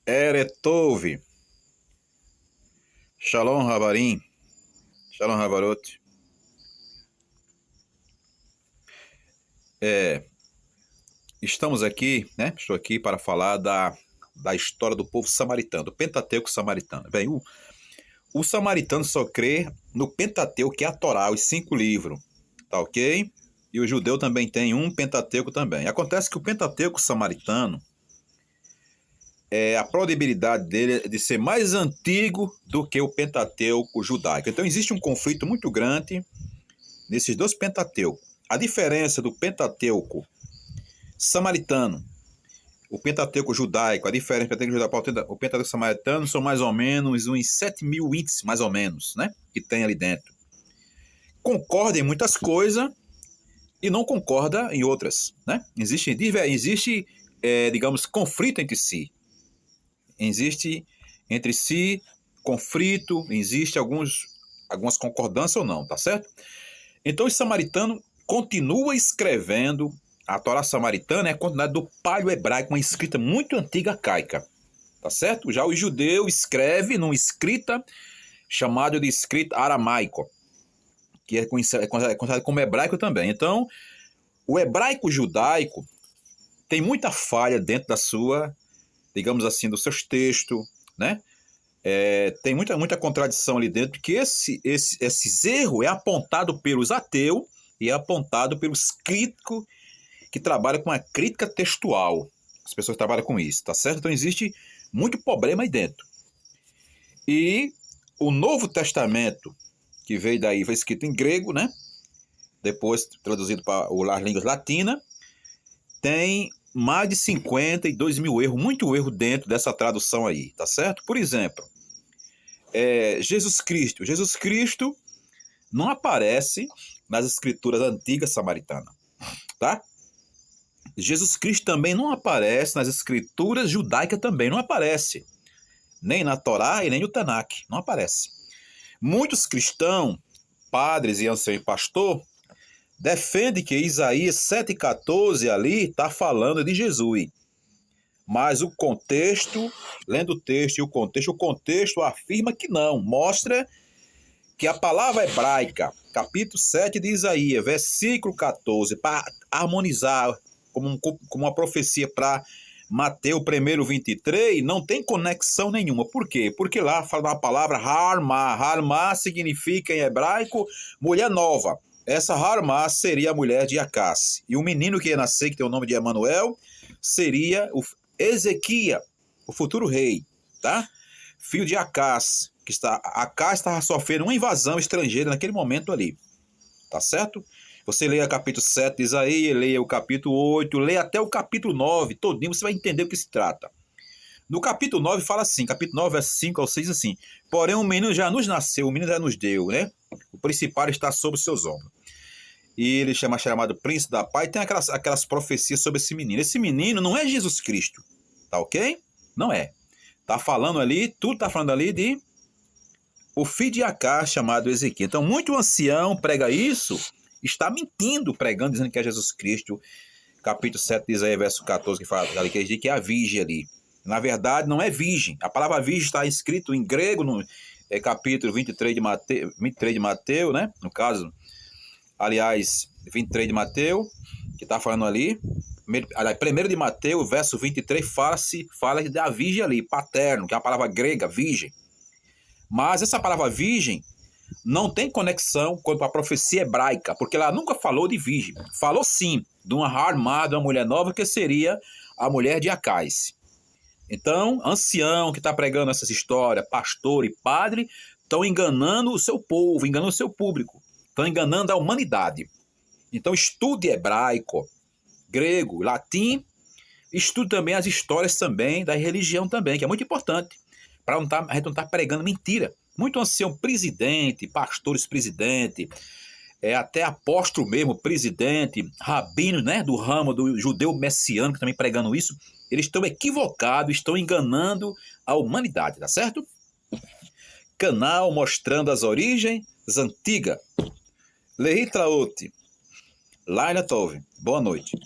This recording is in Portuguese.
Eretov, Shalom Havarim, Shalom Havarot. Estamos aqui, né? Estou aqui para falar da história do povo samaritano, do Pentateuco samaritano. Bem, o samaritano só crê no Pentateuco, que é a Torá, os 5 livros, tá ok? E o judeu também tem um Pentateuco também. Acontece que o Pentateuco samaritano, a probabilidade dele é de ser mais antigo do que o Pentateuco judaico. Então existe um conflito muito grande nesses dois Pentateucos. A diferença do Pentateuco samaritano, o Pentateuco judaico, a diferença do Pentateuco judaico e o Pentateuco samaritano são mais ou menos uns 7.000 índices, mais ou menos, né? Que tem ali dentro. Concorda em muitas coisas e não concorda em outras, né? Existe, digamos, conflito entre si. Existe entre si conflito, existe algumas concordâncias ou não, tá certo? Então o samaritano continua escrevendo. A Torá samaritana é a continuidade do paleo-hebraico, uma escrita muito antiga arcaica, tá certo? Já o judeu escreve numa escrita chamada de escrita aramaico, que é considerado como hebraico também. Então, o hebraico judaico tem muita falha dentro da sua, digamos assim, dos seus textos, né? Tem muita contradição ali dentro, que esse erro é apontado pelos ateus e é apontado pelos críticos que trabalham com a crítica textual. As pessoas trabalham com isso, tá certo? Então existe muito problema aí dentro. E o Novo Testamento, que veio daí, foi escrito em grego, né? Depois traduzido para as línguas latinas, tem mais de 52 mil erros, muito erro dentro dessa tradução aí, tá certo? Por exemplo, Jesus Cristo não aparece nas escrituras antigas samaritanas, tá? Jesus Cristo também não aparece nas escrituras judaicas, também não aparece. Nem na Torá e nem no Tanakh, não aparece. Muitos cristãos, padres e anciãos e pastor, defendem que Isaías 7,14 ali está falando de Jesus. Mas o contexto, lendo o texto e o contexto afirma que não. Mostra que a palavra hebraica, capítulo 7 de Isaías, versículo 14, para harmonizar como uma profecia para Mateus 1:23, não tem conexão nenhuma. Por quê? Porque lá fala uma palavra harma. Harma significa em hebraico mulher nova. Essa harma seria a mulher de Acás. E o menino que ia nascer, que tem o nome de Emanuel, seria o Ezequias, o futuro rei, tá? Filho de Acás, Acás estava sofrendo uma invasão estrangeira naquele momento ali, tá certo? Você leia o capítulo 7 de Isaías, leia o capítulo 8, leia até o capítulo 9, todinho você vai entender o que se trata. No capítulo 9 fala assim, capítulo 9, verso 5 ao 6, assim: porém, o menino já nos nasceu, o menino já nos deu, né? O principal está sobre os seus ombros. E ele chamado príncipe da paz, e tem aquelas profecias sobre esse menino. Esse menino não é Jesus Cristo, tá ok? Não é. Tá falando ali, tudo tá falando ali de o filho de Acás, chamado Ezequias. Então, muito ancião prega isso, está mentindo, pregando, dizendo que é Jesus Cristo. Capítulo 7 de Isaías, verso 14, que fala ali, que diz que é a virgem ali. Na verdade, não é virgem. A palavra virgem está escrito em grego, no capítulo 23 de Mateus, né? No caso, aliás, 23 de Mateus, que está falando ali. Aliás, 1 de Mateus, verso 23, fala da virgem ali, paterno, que é a palavra grega, virgem. Mas essa palavra virgem não tem conexão com a profecia hebraica, porque ela nunca falou de virgem. Falou sim de uma harma, de uma mulher nova, que seria a mulher de Acás. Então, ancião que está pregando essas histórias, pastor e padre, estão enganando o seu povo, enganando o seu público, estão enganando a humanidade. Então, estude hebraico, grego, latim, estude também as histórias também da religião também, que é muito importante, para a gente não estar pregando mentira. Muito ancião presidente, pastores presidente, até apóstolo mesmo, presidente, rabino, né, do ramo do judeu messiânico também pregando isso, eles estão equivocados, estão enganando a humanidade, tá certo? Canal mostrando as origens antigas. Lehitraot. Laila Tov. Boa noite.